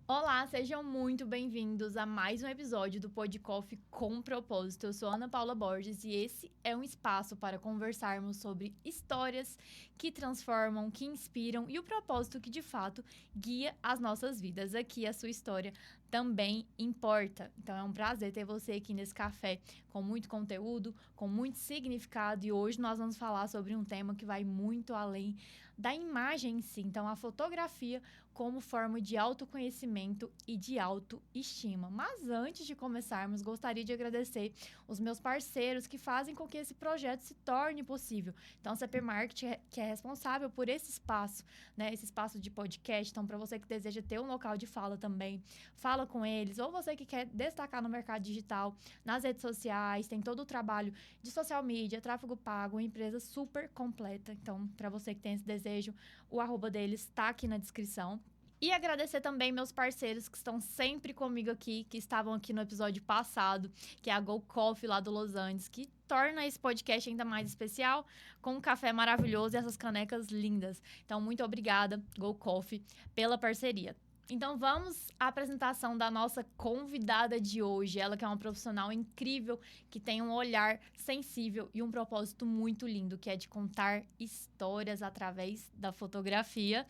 Olá, sejam muito bem-vindos a mais um episódio do Pod Coffee com Propósito. Eu sou Ana Paula Borges e esse é um espaço para conversarmos sobre histórias que transformam, que inspiram e o propósito que de fato guia as nossas vidas. Aqui a sua história também importa. Então é um prazer ter você aqui nesse café com muito conteúdo, com muito significado, e hoje nós vamos falar sobre um tema que vai muito além da imagem em si. Então a fotografia como forma de autoconhecimento e de autoestima. Mas antes de começarmos, gostaria de agradecer os meus parceiros que fazem com que esse projeto se torne possível. Então, a CP Marketing, que é responsável por esse espaço, né? Esse espaço de podcast. Então, para você que deseja ter um local de fala também, fala com eles. Ou você que quer destacar no mercado digital, nas redes sociais, tem todo o trabalho de social media, tráfego pago, uma empresa super completa. Então, para você que tem esse desejo, o arroba deles está aqui na descrição. E agradecer também meus parceiros que estão sempre comigo aqui, que estavam aqui no episódio passado, que é a Go Coffee lá do Los Andes, que torna esse podcast ainda mais especial, com um café maravilhoso e essas canecas lindas. Então, muito obrigada, Go Coffee, pela parceria. Então, vamos à apresentação da nossa convidada de hoje. Ela que é uma profissional incrível, que tem um olhar sensível e um propósito muito lindo, que é de contar histórias através da fotografia.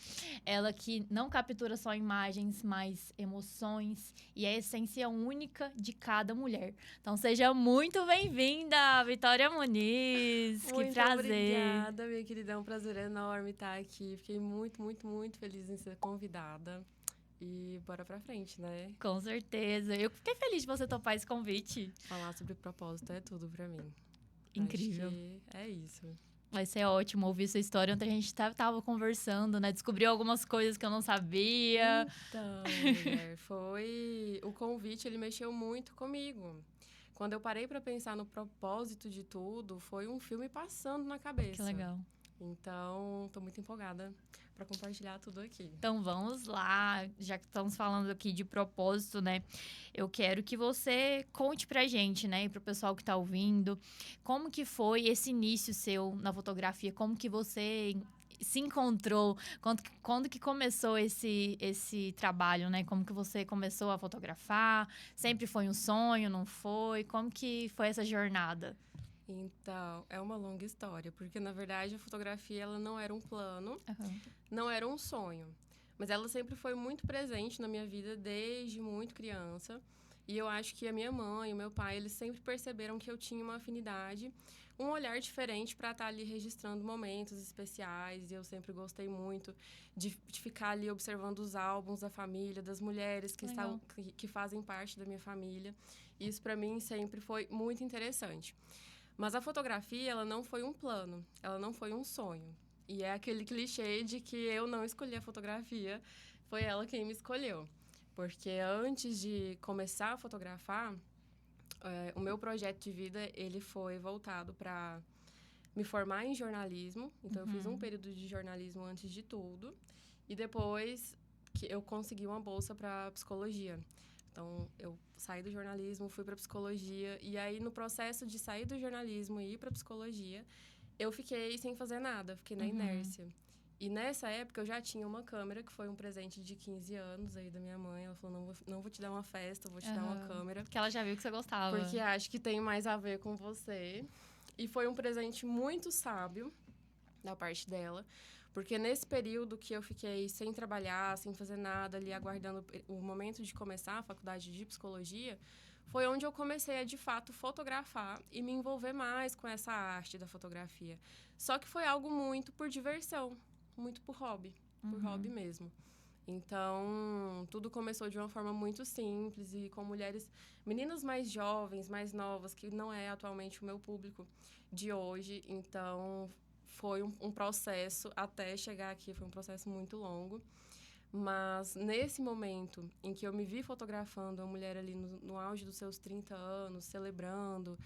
Ela que não captura só imagens, mas emoções e a essência única de cada mulher. Então, seja muito bem-vinda, Vitória Muniz. Que Muito prazer. obrigada, minha querida. É um prazer enorme estar aqui. Fiquei muito, muito, muito feliz em ser convidada. E bora pra frente, né? Com certeza. Eu fiquei feliz de você topar esse convite. Falar sobre propósito é tudo pra mim. Incrível. Acho que é isso. Vai ser ótimo ouvir sua história. Ontem a gente tava conversando, né? Descobriu algumas coisas que eu não sabia. Então, mulher, foi... O convite, ele mexeu muito comigo. Quando eu parei pra pensar no propósito de tudo, foi um filme passando na cabeça. Que legal. Então, tô muito empolgada pra compartilhar tudo aqui. Então vamos lá, já que estamos falando aqui de propósito, né? Eu quero que você conte pra gente, né, e pro pessoal que tá ouvindo, como que foi esse início seu na fotografia, como que você se encontrou, quando que começou esse trabalho, né? Como que você começou a fotografar? Sempre foi um sonho, não foi? Como que foi essa jornada? Então, é uma longa história, porque na verdade a fotografia ela não era um plano, Aham. não era um sonho, mas ela sempre foi muito presente na minha vida desde muito criança. E eu acho que a minha mãe e o meu pai, eles sempre perceberam que eu tinha uma afinidade, um olhar diferente para estar ali registrando momentos especiais. E eu sempre gostei muito de ficar ali observando os álbuns da família, das mulheres que, Legal. que fazem parte da minha família. E isso para mim sempre foi muito interessante. Mas a fotografia, ela não foi um plano, ela não foi um sonho. E é aquele clichê de que eu não escolhi a fotografia, foi ela quem me escolheu. Porque antes de começar a fotografar, o meu projeto de vida, ele foi voltado para me formar em jornalismo. Então, eu fiz um período de jornalismo antes de tudo. E depois que eu consegui uma bolsa para psicologia. Então, eu saí do jornalismo, fui para psicologia. E aí, no processo de sair do jornalismo e ir para psicologia, eu fiquei sem fazer nada, fiquei na inércia. E nessa época, eu já tinha uma câmera, que foi um presente de 15 anos aí da minha mãe. Ela falou, não vou te dar uma festa, vou te dar uma câmera. Porque ela já viu que você gostava. Porque acho que tem mais a ver com você. E foi um presente muito sábio da parte dela, porque nesse período que eu fiquei sem trabalhar, sem fazer nada ali, aguardando o momento de começar a faculdade de psicologia, foi onde eu comecei a, de fato, fotografar e me envolver mais com essa arte da fotografia. Só que foi algo muito por diversão, muito por hobby mesmo. Então, tudo começou de uma forma muito simples e com mulheres, meninas mais jovens, mais novas, que não é atualmente o meu público de hoje. Então, foi um processo até chegar aqui, foi um processo muito longo. Mas nesse momento em que eu me vi fotografando a mulher ali no auge dos seus 30 anos, celebrando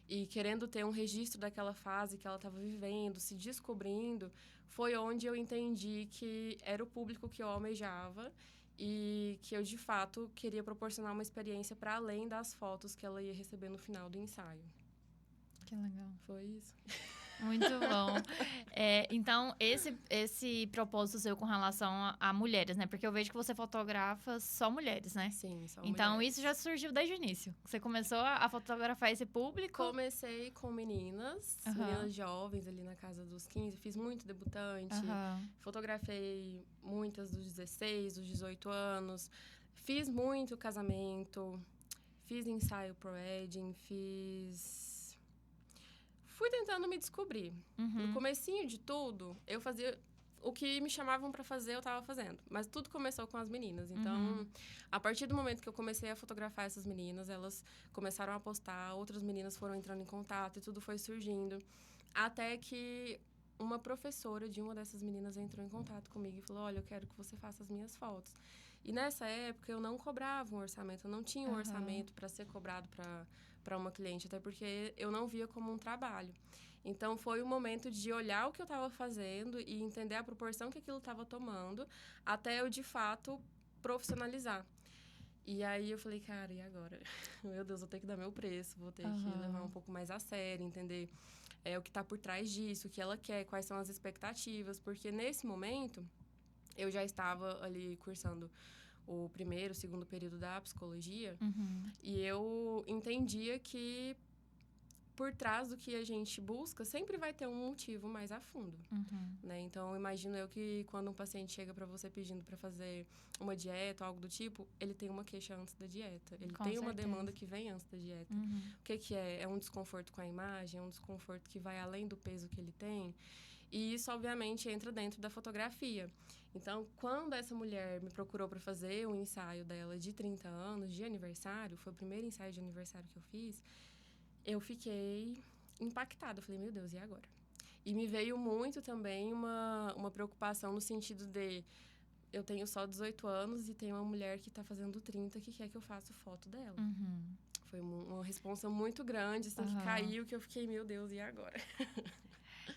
e querendo ter um registro daquela fase que ela estava vivendo, se descobrindo, foi onde eu entendi que era o público que eu almejava e que eu, de fato, queria proporcionar uma experiência para além das fotos que ela ia receber no final do ensaio. Que legal. Foi isso. Muito bom. Então, esse propósito seu com relação a mulheres, né? Porque eu vejo que você fotografa só mulheres, né? Sim, são Então, mulheres. isso já surgiu desde o início. Você começou a fotografar esse público? Comecei com meninas, Aham. meninas jovens ali na casa dos 15. Fiz muito debutante. Aham. Fotografei muitas dos 16, dos 18 anos. Fiz muito casamento. Fiz ensaio pro wedding. Fui tentando me descobrir. No comecinho de tudo, eu fazia o que me chamavam para fazer, eu tava fazendo. Mas tudo começou com as meninas. Então, a partir do momento que eu comecei a fotografar essas meninas, elas começaram a postar, outras meninas foram entrando em contato e tudo foi surgindo. Até que uma professora de uma dessas meninas entrou em contato comigo e falou: olha, eu quero que você faça as minhas fotos. E nessa época eu não cobrava um orçamento, eu não tinha um orçamento para ser cobrado para uma cliente, até porque eu não via como um trabalho. Então, foi o momento de olhar o que eu estava fazendo e entender a proporção que aquilo estava tomando, até eu, de fato, profissionalizar. E aí, eu falei, cara, e agora? Meu Deus, vou ter que dar meu preço, vou ter que levar um pouco mais a sério, entender o que está por trás disso, o que ela quer, quais são as expectativas. Porque, nesse momento, eu já estava ali cursando o primeiro, segundo período da psicologia, e eu entendia que por trás do que a gente busca, sempre vai ter um motivo mais a fundo, né? Então, imagino eu que quando um paciente chega para você pedindo para fazer uma dieta ou algo do tipo, ele tem uma queixa antes da dieta. Ele tem uma demanda que vem antes da dieta. O que é? É um desconforto com a imagem, é um desconforto que vai além do peso que ele tem. E isso, obviamente, entra dentro da fotografia. Então, quando essa mulher me procurou para fazer um ensaio dela de 30 anos, de aniversário, foi o primeiro ensaio de aniversário que eu fiz, eu fiquei impactada. Eu falei, meu Deus, e agora? E me veio muito também uma preocupação no sentido de... Eu tenho só 18 anos e tem uma mulher que está fazendo 30 que quer que eu faça foto dela. Foi uma responsa muito grande, assim, que caiu, que eu fiquei, meu Deus, e agora?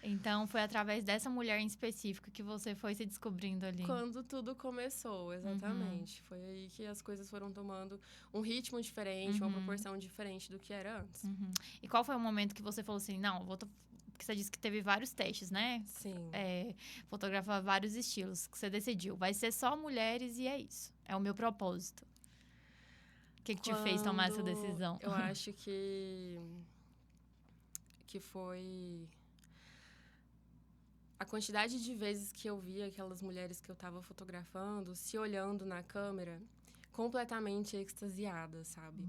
Então, foi através dessa mulher em específico que você foi se descobrindo ali. Quando tudo começou, exatamente. Foi aí que as coisas foram tomando um ritmo diferente, uma proporção diferente do que era antes. E qual foi o momento que você falou assim, não, porque você disse que teve vários testes, né? Sim. Fotografar vários estilos, que você decidiu. Vai ser só mulheres e é isso. É o meu propósito. O que te fez tomar essa decisão? Eu acho que foi... A quantidade de vezes que eu via aquelas mulheres que eu estava fotografando se olhando na câmera completamente extasiadas, sabe?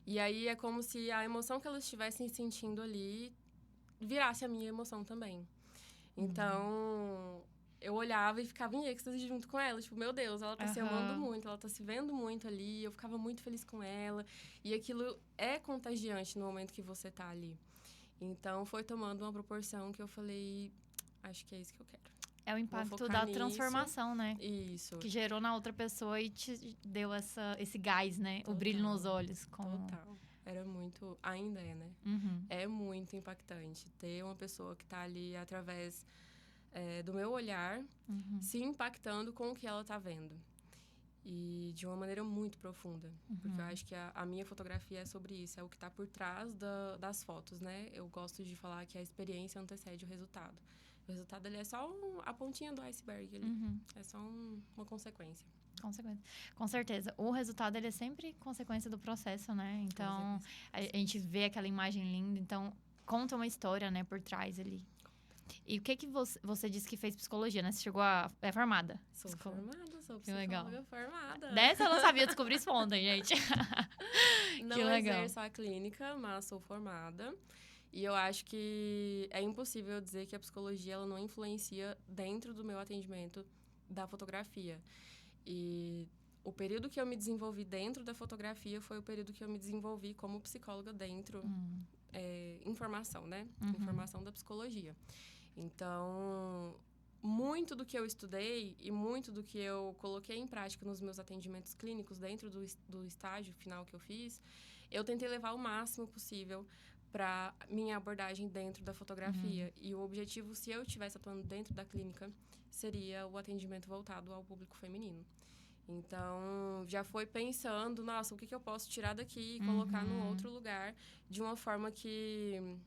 E aí é como se a emoção que elas estivessem sentindo ali virasse a minha emoção também. Então, eu olhava e ficava em êxtase junto com ela. Tipo, meu Deus, ela tá se amando muito, ela tá se vendo muito ali. Eu ficava muito feliz com ela. E aquilo é contagiante no momento que você tá ali. Então, foi tomando uma proporção que eu falei... Acho que é isso que eu quero. É o impacto da transformação, né? Isso. Que gerou na outra pessoa e te deu esse gás, né? Total. O brilho nos olhos. Total. Era muito... Ainda é, né? É muito impactante ter uma pessoa que tá ali através do meu olhar, se impactando com o que ela tá vendo. E de uma maneira muito profunda. Porque eu acho que a minha fotografia é sobre isso. É o que tá por trás das fotos, né? Eu gosto de falar que a experiência antecede o resultado. O resultado ali é só a pontinha do iceberg. É só uma consequência. Com certeza. O resultado, ele é sempre consequência do processo, né? Então, a gente vê aquela imagem linda. Então, conta uma história, né, por trás ali. E o que você disse que fez psicologia, né? Você chegou é formada? Sou psicóloga legal. Formada. Dessa eu não sabia, descobrir isso ontem, gente. Não exerço a clínica, mas sou formada. E eu acho que é impossível dizer que a psicologia ela não influencia dentro do meu atendimento da fotografia. E o período que eu me desenvolvi dentro da fotografia foi o período que eu me desenvolvi como psicóloga dentro informação, né? Informação da psicologia. Então, muito do que eu estudei e muito do que eu coloquei em prática nos meus atendimentos clínicos dentro do estágio final que eu fiz, eu tentei levar o máximo possível para minha abordagem dentro da fotografia. E o objetivo, se eu estivesse atuando dentro da clínica, seria o atendimento voltado ao público feminino. Então, já foi pensando, nossa, o que eu posso tirar daqui e colocar num outro lugar de uma forma que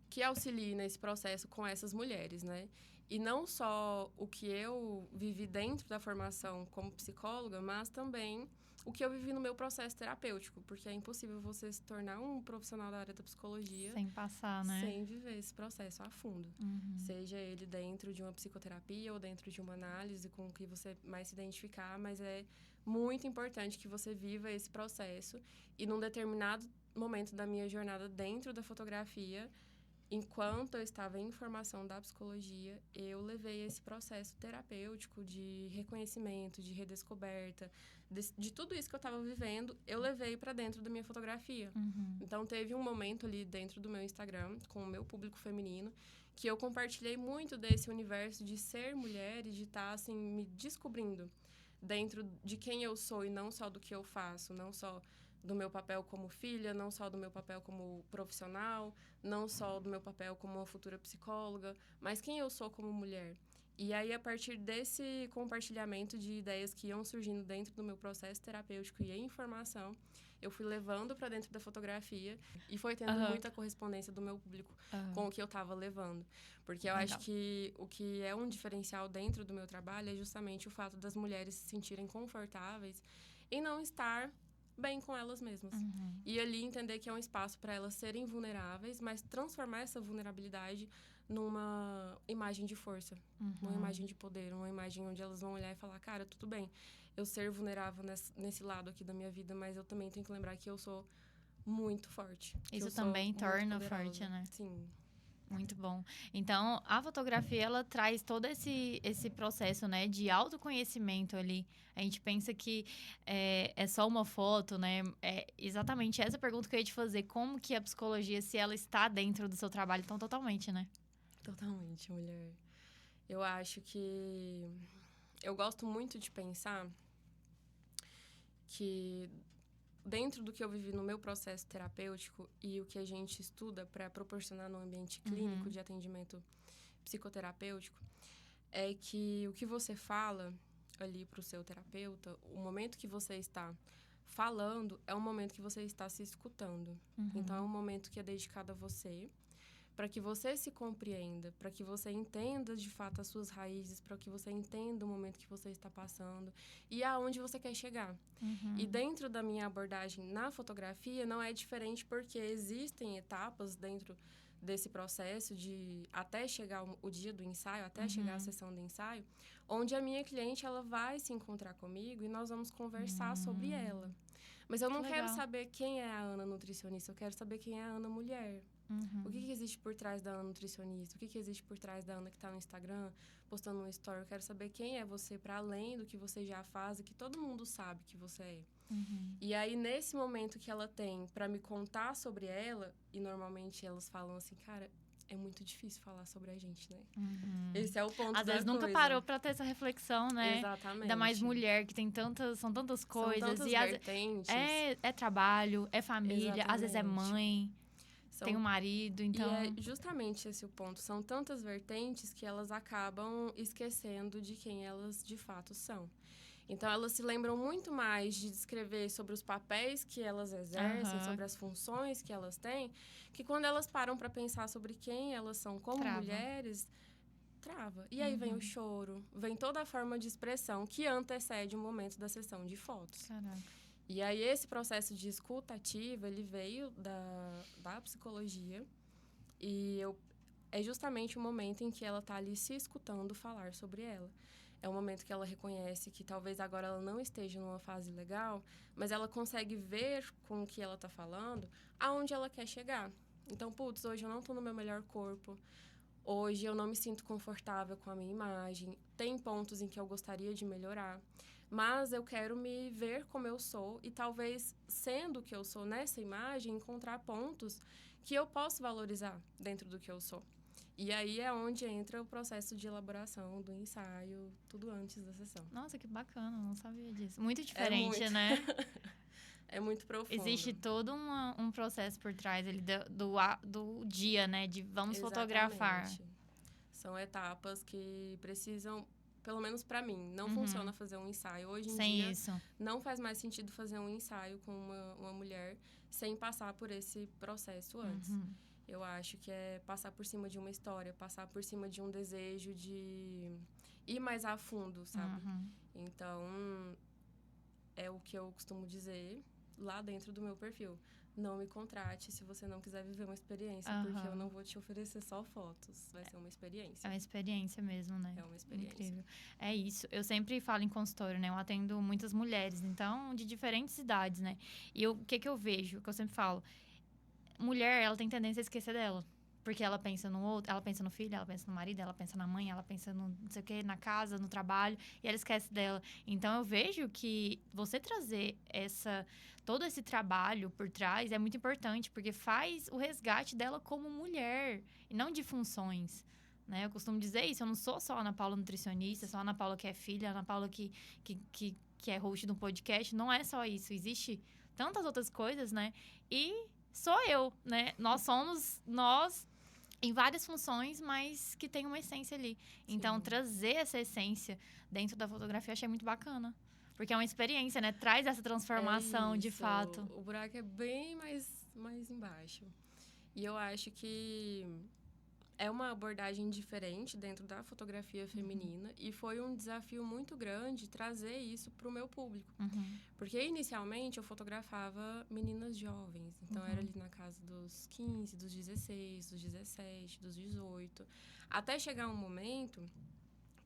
que auxilie nesse processo com essas mulheres, né? E não só o que eu vivi dentro da formação como psicóloga, mas também o que eu vivi no meu processo terapêutico, porque é impossível você se tornar um profissional da área da psicologia Sem passar, né? sem viver esse processo a fundo. Seja ele dentro de uma psicoterapia ou dentro de uma análise com o que você mais se identificar, mas é muito importante que você viva esse processo. E num determinado momento da minha jornada dentro da fotografia, enquanto eu estava em formação da psicologia, eu levei esse processo terapêutico de reconhecimento, de redescoberta, de tudo isso que eu estava vivendo, eu levei para dentro da minha fotografia. Então, teve um momento ali dentro do meu Instagram, com o meu público feminino, que eu compartilhei muito desse universo de ser mulher e de estar, assim, me descobrindo dentro de quem eu sou e não só do que eu faço, não só do meu papel como filha, não só do meu papel como profissional, não só do meu papel como uma futura psicóloga, mas quem eu sou como mulher. E aí, a partir desse compartilhamento de ideias que iam surgindo dentro do meu processo terapêutico e em formação, eu fui levando para dentro da fotografia e foi tendo muita correspondência do meu público com o que eu estava levando. Porque eu acho que o que é um diferencial dentro do meu trabalho é justamente o fato das mulheres se sentirem confortáveis em não estar bem com elas mesmas. E ali entender que é um espaço para elas serem vulneráveis, mas transformar essa vulnerabilidade numa imagem de força, numa imagem de poder, uma imagem onde elas vão olhar e falar, cara, tudo bem, eu ser vulnerável nesse lado aqui da minha vida, mas eu também tenho que lembrar que eu sou muito forte. Isso também torna forte, né? Sim. Muito bom. Então, a fotografia, ela traz todo esse processo, né, de autoconhecimento ali. A gente pensa que é só uma foto, né? É exatamente essa pergunta que eu ia te fazer. Como que a psicologia, se ela está dentro do seu trabalho, então totalmente, né? Totalmente, mulher. Eu acho que... Eu gosto muito de pensar que dentro do que eu vivi no meu processo terapêutico e o que a gente estuda para proporcionar no ambiente clínico de atendimento psicoterapêutico, é que o que você fala ali para o seu terapeuta, o momento que você está falando é um momento que você está se escutando. Então, é um momento que é dedicado a você, para que você se compreenda, para que você entenda de fato as suas raízes, para que você entenda o momento que você está passando e aonde você quer chegar. E dentro da minha abordagem na fotografia não é diferente, porque existem etapas dentro desse processo de até chegar o dia do ensaio, até chegar a sessão do ensaio, onde a minha cliente ela vai se encontrar comigo e nós vamos conversar sobre ela. Mas eu não quero saber quem é a Ana nutricionista, eu quero saber quem é a Ana mulher. O que existe por trás da Ana nutricionista? O que existe por trás da Ana que está no Instagram, postando um story? Eu quero saber quem é você, para além do que você já faz e que todo mundo sabe que você é. E aí, nesse momento que ela tem para me contar sobre ela, e normalmente elas falam assim, cara, é muito difícil falar sobre a gente, né? Esse é o ponto da coisa. Às vezes nunca parou pra ter essa reflexão, né? Exatamente. Ainda mais mulher, que tem são tantas coisas. São tantas vertentes. É trabalho, é família, às vezes é mãe, tem um marido, então... E é justamente esse o ponto. São tantas vertentes que elas acabam esquecendo de quem elas de fato são. Então, elas se lembram muito mais de descrever sobre os papéis que elas exercem, sobre as funções que elas têm, que quando elas param para pensar sobre quem elas são como mulheres, trava. E aí vem o choro, vem toda a forma de expressão que antecede o momento da sessão de fotos. Caraca. E aí, esse processo de escuta ativa, ele veio da psicologia e é justamente o momento em que ela está ali se escutando falar sobre ela. É um momento que ela reconhece que talvez agora ela não esteja numa fase legal, mas ela consegue ver com o que ela está falando aonde ela quer chegar. Então, putz, hoje eu não estou no meu melhor corpo, hoje eu não me sinto confortável com a minha imagem, tem pontos em que eu gostaria de melhorar, mas eu quero me ver como eu sou e talvez, sendo o que eu sou nessa imagem, encontrar pontos que eu posso valorizar dentro do que eu sou. E aí é onde entra o processo de elaboração do ensaio, tudo antes da sessão. Nossa, que bacana, não sabia disso. Muito diferente, né? É muito profundo. Existe todo um processo por trás ali do dia, né? De vamos fotografar. São etapas que precisam, pelo menos para mim, não funciona fazer um ensaio. Hoje em dia, não faz mais sentido fazer um ensaio com uma mulher sem passar por esse processo antes. Eu acho que é passar por cima de uma história, passar por cima de um desejo de ir mais a fundo, sabe? Então, é o que eu costumo dizer lá dentro do meu perfil. Não me contrate se você não quiser viver uma experiência, porque eu não vou te oferecer só fotos. Vai ser uma experiência. É uma experiência mesmo, né? É uma experiência. Incrível. É isso. Eu sempre falo em consultório, né? Eu atendo muitas mulheres, então, de diferentes idades, né? E o que eu vejo, que eu sempre falo, mulher, ela tem tendência a esquecer dela. Porque ela pensa no outro, ela pensa no filho, ela pensa no marido, ela pensa na mãe, ela pensa no não sei o quê, na casa, no trabalho, e ela esquece dela. Então eu vejo que você trazer todo esse trabalho por trás é muito importante, porque faz o resgate dela como mulher, e não de funções. Né? Eu costumo dizer isso, eu não sou só a Ana Paula nutricionista, só a Ana Paula que é filha, a Ana Paula que é host de um podcast. Não é só isso, existe tantas outras coisas, né? E sou eu, né? Nós em várias funções, mas que tem uma essência ali. Então, Sim. trazer essa essência dentro da fotografia eu achei muito bacana. Porque é uma experiência, né? Traz essa transformação de fato. O buraco é bem mais embaixo. E eu acho que é uma abordagem diferente dentro da fotografia feminina. E foi um desafio muito grande trazer isso para o meu público. Porque, inicialmente, eu fotografava meninas jovens. Então, era ali na casa dos 15, dos 16, dos 17, dos 18. Até chegar um momento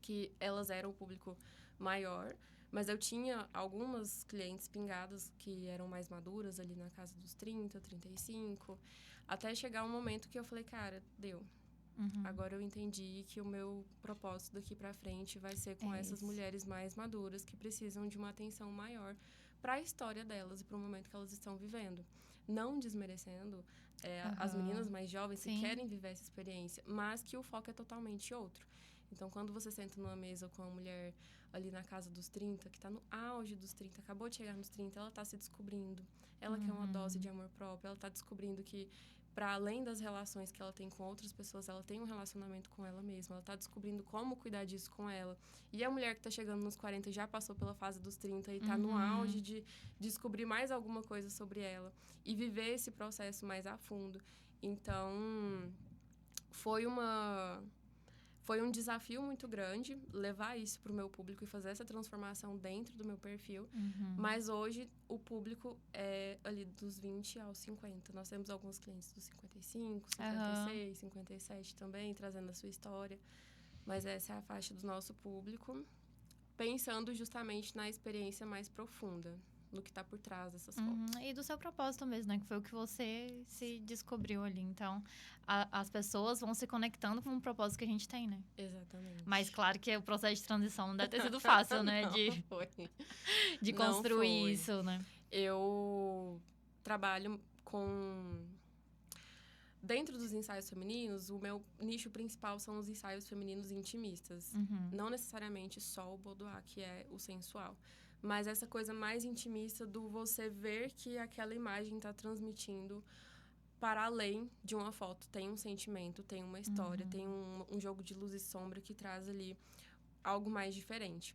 que elas eram o público maior. Mas eu tinha algumas clientes pingadas que eram mais maduras, ali na casa dos 30, 35. Até chegar um momento que eu falei, cara, deu. Agora eu entendi que o meu propósito daqui pra frente vai ser com essas mulheres mais maduras que precisam de uma atenção maior para a história delas e para o momento que elas estão vivendo. Não desmerecendo as meninas mais jovens que querem viver essa experiência, mas que o foco é totalmente outro. Então, quando você senta numa mesa com uma mulher ali na casa dos 30, que está no auge dos 30, acabou de chegar nos 30, ela está se descobrindo. Ela quer uma dose de amor próprio, ela está descobrindo que, para além das relações que ela tem com outras pessoas, ela tem um relacionamento com ela mesma. Ela está descobrindo como cuidar disso com ela. E a mulher que está chegando nos 40 já passou pela fase dos 30 e está no auge de descobrir mais alguma coisa sobre ela. E viver esse processo mais a fundo. Então, foi um desafio muito grande levar isso para o meu público e fazer essa transformação dentro do meu perfil. Mas hoje o público é ali dos 20 aos 50. Nós temos alguns clientes dos 55, 56, 57 também, trazendo a sua história. Mas essa é a faixa do nosso público, pensando justamente na experiência mais profunda, no que está por trás dessas fotos. E do seu propósito mesmo, né? Que foi o que você se descobriu ali. Então, as pessoas vão se conectando com o propósito que a gente tem, né? Exatamente. Mas claro que o processo de transição não deve ter sido fácil, né? De construir isso, né? Eu trabalho com... Dentro dos ensaios femininos, o meu nicho principal são os ensaios femininos intimistas. Não necessariamente só o boudoir, que é o sensual. Mas essa coisa mais intimista do você ver que aquela imagem está transmitindo para além de uma foto. Tem um sentimento, tem uma história, tem um jogo de luz e sombra que traz ali algo mais diferente.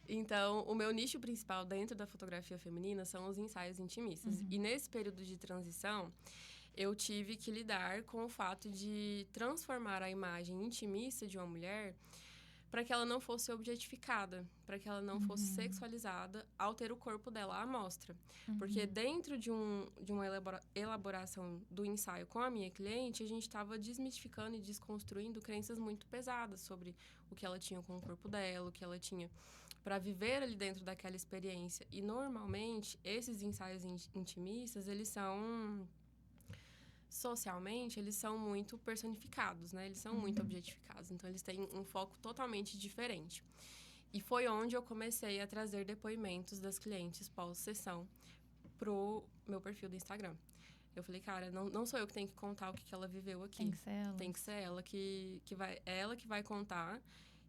Então, o meu nicho principal dentro da fotografia feminina são os ensaios intimistas. E nesse período de transição, eu tive que lidar com o fato de transformar a imagem intimista de uma mulher para que ela não fosse objetificada, para que ela não fosse sexualizada ao ter o corpo dela à mostra. Porque dentro de uma elaboração do ensaio com a minha cliente, a gente estava desmistificando e desconstruindo crenças muito pesadas sobre o que ela tinha com o corpo dela, o que ela tinha para viver ali dentro daquela experiência. E, normalmente, esses ensaios intimistas, eles são... socialmente, eles são muito personificados, né? Eles são muito objetificados. Então, eles têm um foco totalmente diferente. E foi onde eu comecei a trazer depoimentos das clientes pós-sessão pro meu perfil do Instagram. Eu falei, cara, não sou eu que tenho que contar o que ela viveu aqui. Tem que ser ela. Tem que ser ela que vai contar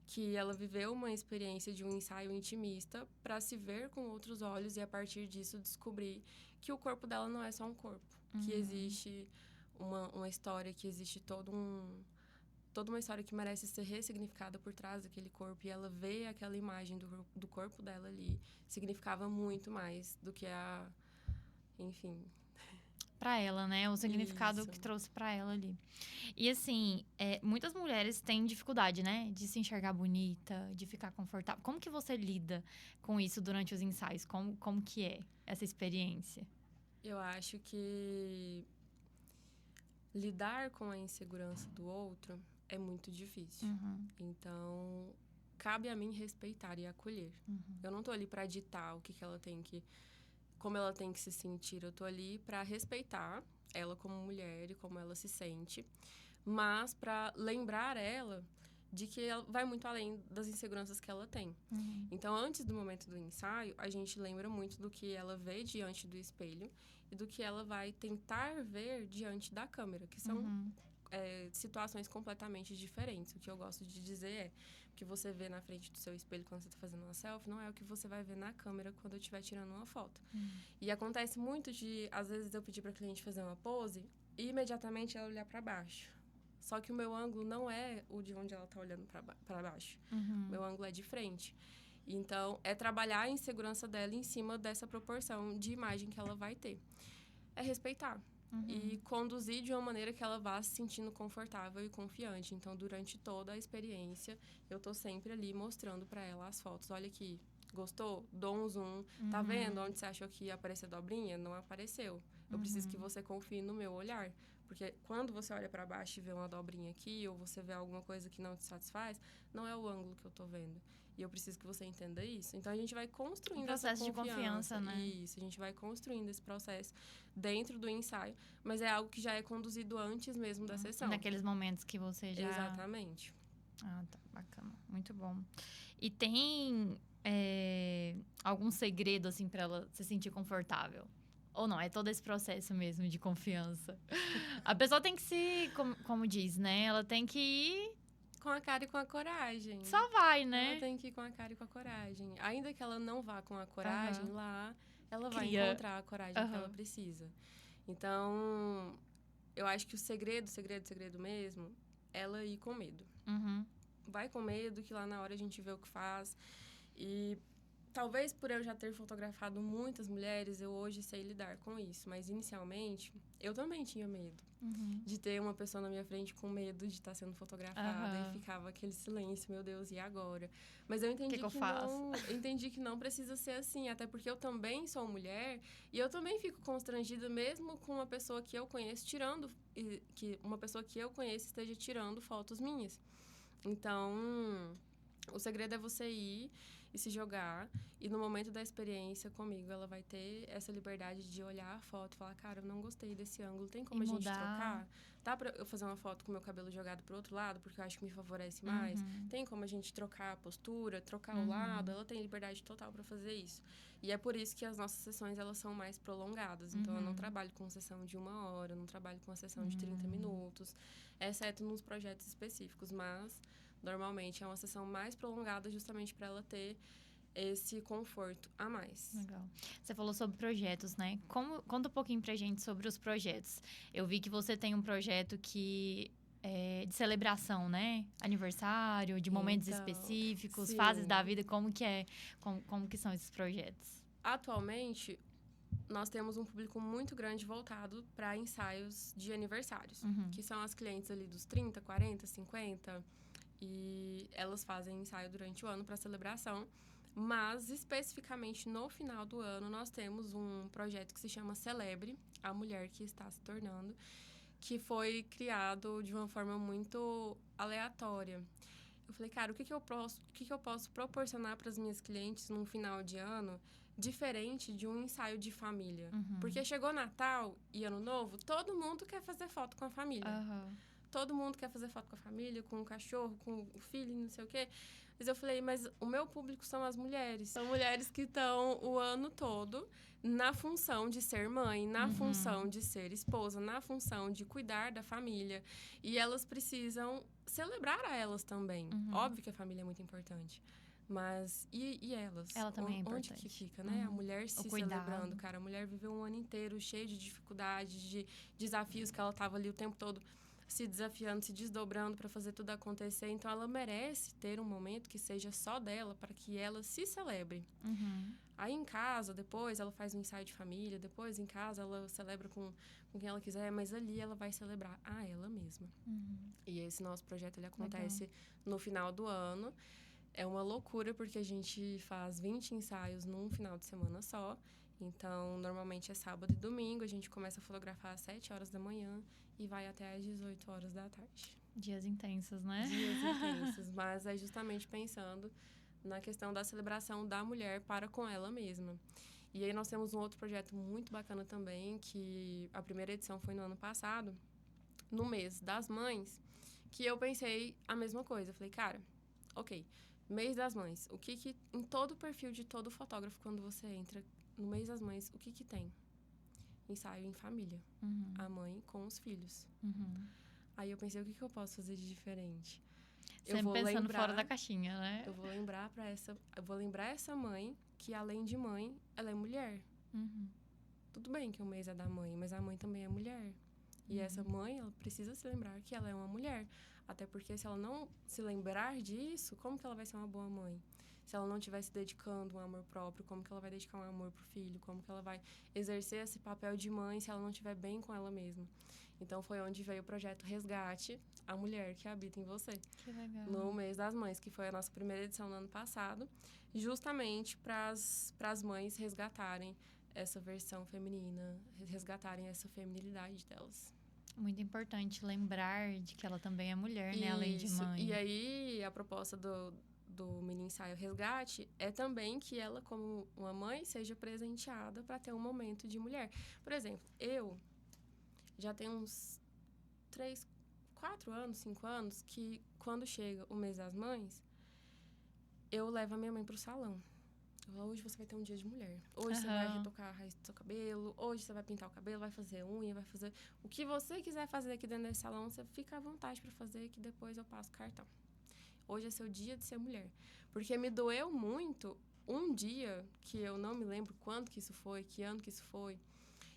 que ela viveu uma experiência de um ensaio intimista para se ver com outros olhos e, a partir disso, descobrir que o corpo dela não é só um corpo. Que existe uma história, que existe toda uma história que merece ser ressignificada por trás daquele corpo. E ela vê aquela imagem do corpo dela ali. Significava muito mais do que enfim... pra ela, né? O significado Isso. que trouxe pra ela ali. E assim, muitas mulheres têm dificuldade, né? De se enxergar bonita, de ficar confortável. Como que você lida com isso durante os ensaios? Como que é essa experiência? Eu acho que lidar com a insegurança do outro é muito difícil. Uhum, Então, cabe a mim respeitar e acolher. uhum, Eu não tô ali pra ditar o que ela tem que, como ela tem que se sentir. Eu tô ali pra respeitar ela como mulher e como ela se sente, mas pra lembrar ela de que ela vai muito além das inseguranças que ela tem. uhum, Então, antes do momento do ensaio, a gente lembra muito do que ela vê diante do espelho e do que ela vai tentar ver diante da câmera, que são uhum, situações completamente diferentes. O que eu gosto de dizer é o que você vê na frente do seu espelho quando você está fazendo uma selfie não é o que você vai ver na câmera quando eu estiver tirando uma foto. uhum. E acontece muito de, às vezes, eu pedir para a cliente fazer uma pose e imediatamente ela olhar para baixo. Só que o meu ângulo não é o de onde ela está olhando para baixo. O meu ângulo é de frente. Então, é trabalhar a insegurança dela em cima dessa proporção de imagem que ela vai ter. É respeitar. E conduzir de uma maneira que ela vá se sentindo confortável e confiante. Então, durante toda a experiência, eu tô sempre ali mostrando para ela as fotos. Olha aqui, gostou? Dou um zoom. Tá vendo onde você achou que ia aparecer dobrinha? Não apareceu. Eu preciso que você confie no meu olhar. Porque quando você olha para baixo e vê uma dobrinha aqui, ou você vê alguma coisa que não te satisfaz, não é o ângulo que eu tô vendo. E eu preciso que você entenda isso. Então, a gente vai construindo essa Processo de confiança, né? Isso, a gente vai construindo esse processo dentro do ensaio. Mas é algo que já é conduzido antes mesmo da sessão. Naqueles momentos que você já... Exatamente. Ah, tá. Bacana. Muito bom. E tem algum segredo, assim, pra ela se sentir confortável? Ou não? É todo esse processo mesmo de confiança. A pessoa tem que se... Como diz, né? Ela tem que ir... Com a cara e com a coragem. Só vai, né? Ela tem que ir com a cara e com a coragem. Ainda que ela não vá com a coragem lá, ela vai Cria. encontrar a coragem que ela precisa. Então, eu acho que o segredo mesmo, ela ir com medo. Uhum. Vai com medo, que lá na hora a gente vê o que faz. E talvez por eu já ter fotografado muitas mulheres, eu hoje sei lidar com isso. Mas inicialmente, eu também tinha medo. Uhum. De ter uma pessoa na minha frente com medo de estar sendo fotografada. E ficava aquele silêncio, meu Deus, e agora? Mas eu entendi entendi que não precisa ser assim. Até porque eu também sou mulher e eu também fico constrangida mesmo com uma pessoa que eu conheço que uma pessoa que eu conheço esteja tirando fotos minhas. Então, o segredo é você ir e se jogar. E no momento da experiência comigo, ela vai ter essa liberdade de olhar a foto e falar, cara, eu não gostei desse ângulo, tem como a gente trocar? Dá pra eu fazer uma foto com o meu cabelo jogado pro outro lado, porque eu acho que me favorece mais? Tem como a gente trocar a postura, trocar o lado? Ela tem liberdade total pra fazer isso. E é por isso que as nossas sessões, elas são mais prolongadas. Então, eu não trabalho com sessão de 1 hora, eu não trabalho com uma sessão de 30 minutos, exceto nos projetos específicos, mas... Normalmente é uma sessão mais prolongada justamente para ela ter esse conforto a mais. Legal. Você falou sobre projetos, né? Conta um pouquinho pra gente sobre os projetos. Eu vi que você tem um projeto que é de celebração, né? Aniversário, de momentos específicos, fases da vida. Como que é? Como que são esses projetos? Atualmente, nós temos um público muito grande voltado para ensaios de aniversários, que são as clientes ali dos 30, 40, 50... E elas fazem ensaio durante o ano para celebração. Mas, especificamente, no final do ano, nós temos um projeto que se chama Celebre, a mulher que está se tornando, que foi criado de uma forma muito aleatória. Eu falei, cara, o que eu posso proporcionar para as minhas clientes num final de ano diferente de um ensaio de família? Porque chegou Natal e Ano Novo, todo mundo quer fazer foto com a família. Todo mundo quer fazer foto com a família, com o cachorro, com o filho, não sei o quê. Mas eu falei, mas o meu público são as mulheres. São mulheres que estão o ano todo na função de ser mãe, na função de ser esposa, na função de cuidar da família. E elas precisam celebrar a elas também. Óbvio que a família é muito importante. Mas, e elas? Ela também é importante. Onde que fica, né? A mulher se celebrando, cara. A mulher viveu um ano inteiro cheio de dificuldades, de desafios que ela tava ali o tempo todo se desafiando, se desdobrando para fazer tudo acontecer. Então, ela merece ter um momento que seja só dela, para que ela se celebre. Aí, em casa, depois, ela faz um ensaio de família. Depois, em casa, ela celebra com quem ela quiser. Mas ali, ela vai celebrar a ela mesma. E esse nosso projeto, ele acontece no final do ano. É uma loucura, porque a gente faz 20 ensaios num final de semana só. Então, normalmente é sábado e domingo. A gente começa a fotografar às 7 horas da manhã e vai até às 18 horas da tarde. Dias intensos, né? Dias intensos. Mas é justamente pensando na questão da celebração da mulher para com ela mesma. E aí nós temos um outro projeto muito bacana também, que a primeira edição foi no ano passado, no mês das mães, que eu pensei a mesma coisa. Eu falei, cara, ok, mês das mães, o que em todo o perfil de todo fotógrafo, quando você entra no mês das mães, o que tem? Ensaio em família. A mãe com os filhos. Aí eu pensei, o que eu posso fazer de diferente? Sempre pensando fora da caixinha, né? Eu vou lembrar essa mãe que, além de mãe, ela é mulher. Tudo bem que o mês é da mãe, mas a mãe também é mulher. E essa mãe, ela precisa se lembrar que ela é uma mulher. Até porque se ela não se lembrar disso, como que ela vai ser uma boa mãe? Se ela não estiver se dedicando um amor próprio, como que ela vai dedicar um amor pro filho? Como que ela vai exercer esse papel de mãe se ela não estiver bem com ela mesma? Então, foi onde veio o projeto Resgate a Mulher que Habita em Você. Que legal. No mês das mães, que foi a nossa primeira edição no ano passado, justamente para as mães resgatarem essa versão feminina, resgatarem essa feminilidade delas. Muito importante lembrar de que ela também é mulher, né? Além de mãe. E aí, a proposta do mini ensaio Resgate é também que ela, como uma mãe, seja presenteada para ter um momento de mulher. Por exemplo, eu já tenho uns 3, 4 anos, 5 anos, que quando chega o mês das mães, eu levo a minha mãe pro salão. Eu falo, hoje você vai ter um dia de mulher. Hoje você vai retocar a raiz do seu cabelo. Hoje você vai pintar o cabelo, vai fazer unha, vai fazer... O que você quiser fazer aqui dentro desse salão, você fica à vontade para fazer, que depois eu passo o cartão. Hoje é seu dia de ser mulher. Porque me doeu muito um dia, que eu não me lembro quando que isso foi, que ano que isso foi,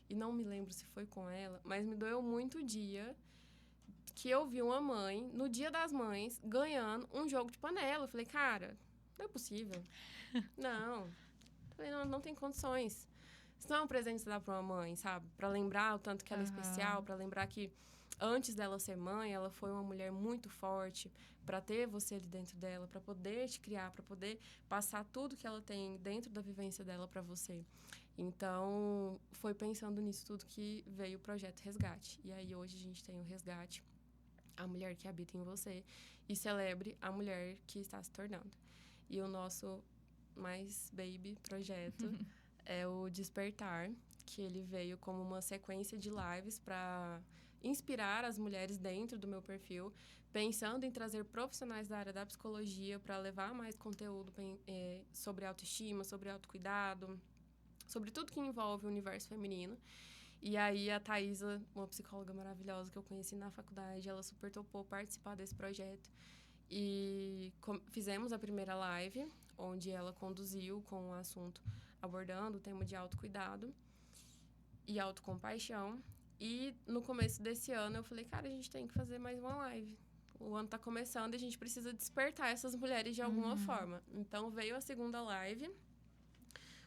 e não me lembro se foi com ela, mas me doeu muito o dia que eu vi uma mãe, no Dia das Mães, ganhando um jogo de panela. Eu falei, cara, não é possível. Não. Eu falei, não tem condições. Isso não é um presente que você dá pra uma mãe, sabe? Pra lembrar o tanto que ela é especial, pra lembrar que antes dela ser mãe, ela foi uma mulher muito forte, pra ter você ali dentro dela, pra poder te criar, pra poder passar tudo que ela tem dentro da vivência dela pra você. Então, foi pensando nisso tudo que veio o projeto Resgate. E aí, hoje, a gente tem o Resgate, a mulher que habita em você, e celebre a mulher que está se tornando. E o nosso mais baby projeto é o Despertar, que ele veio como uma sequência de lives para inspirar as mulheres dentro do meu perfil, pensando em trazer profissionais da área da psicologia para levar mais conteúdo sobre autoestima, sobre autocuidado, sobre tudo que envolve o universo feminino. E aí, a Thaisa, uma psicóloga maravilhosa que eu conheci na faculdade, ela super topou participar desse projeto. E fizemos a primeira live, onde ela conduziu com o assunto abordando o tema de autocuidado e autocompaixão. E no começo desse ano, eu falei, cara, a gente tem que fazer mais uma live. O ano tá começando e a gente precisa despertar essas mulheres de alguma forma. Então, veio a segunda live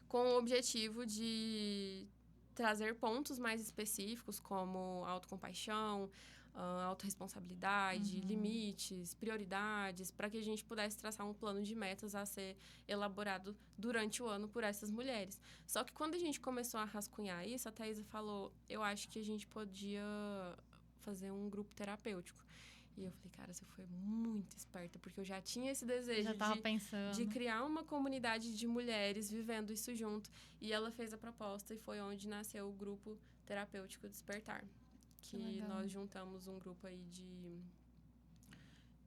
com o objetivo de trazer pontos mais específicos, como autocompaixão, autorresponsabilidade, limites, prioridades, para que a gente pudesse traçar um plano de metas a ser elaborado durante o ano por essas mulheres. Só que quando a gente começou a rascunhar isso, a Thaisa falou, eu acho que a gente podia fazer um grupo terapêutico. E eu falei, cara, você foi muito esperta, porque eu já tinha esse desejo de criar uma comunidade de mulheres vivendo isso junto. E ela fez a proposta e foi onde nasceu o grupo terapêutico Despertar. Que nós juntamos um grupo aí de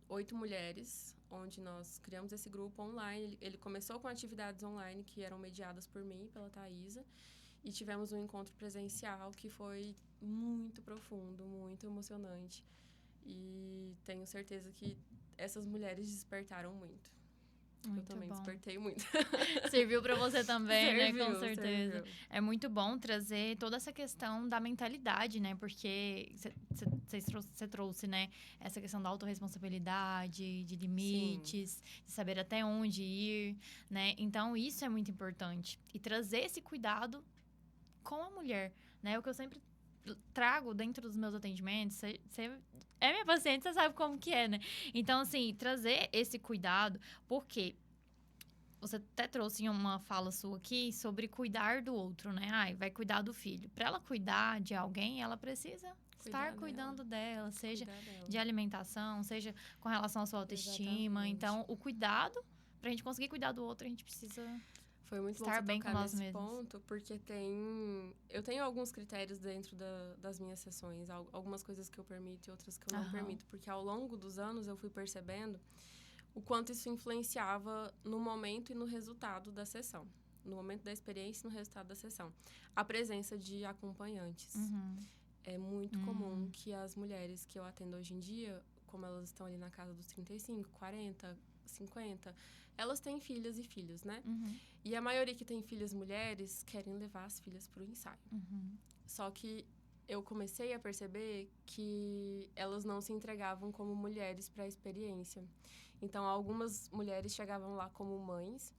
8 mulheres, onde nós criamos esse grupo online. Ele começou com atividades online que eram mediadas por mim e pela Thaisa. E tivemos um encontro presencial que foi muito profundo, muito emocionante. E tenho certeza que essas mulheres despertaram muito. Eu também despertei muito. Serviu pra você também, né? Com certeza. Serviu. É muito bom trazer toda essa questão da mentalidade, né? Porque você trouxe, né? Essa questão da autorresponsabilidade, de limites, de saber até onde ir, né? Então, isso é muito importante. E trazer esse cuidado com a mulher, né? O que eu sempre trago dentro dos meus atendimentos, você é minha paciente, você sabe como que é, né? Então, assim, trazer esse cuidado, porque você até trouxe uma fala sua aqui sobre cuidar do outro, né? Ai, vai cuidar do filho. Para ela cuidar de alguém, ela precisa estar cuidando dela, seja de alimentação, seja com relação à sua autoestima. Exatamente. Então, o cuidado, pra gente conseguir cuidar do outro, a gente precisa Foi muito estar bom bem tocar com nós nesse mesmos. ponto, porque eu tenho alguns critérios dentro das minhas sessões, algumas coisas que eu permito e outras que eu não permito, porque ao longo dos anos eu fui percebendo o quanto isso influenciava no momento e no resultado da sessão, no momento da experiência e no resultado da sessão. A presença de acompanhantes. É muito comum que as mulheres que eu atendo hoje em dia, como elas estão ali na casa dos 35, 40, 50, elas têm filhas e filhos, né? E a maioria que tem filhas mulheres querem levar as filhas para o ensaio. Só que eu comecei a perceber que elas não se entregavam como mulheres para a experiência. Então, algumas mulheres chegavam lá como mães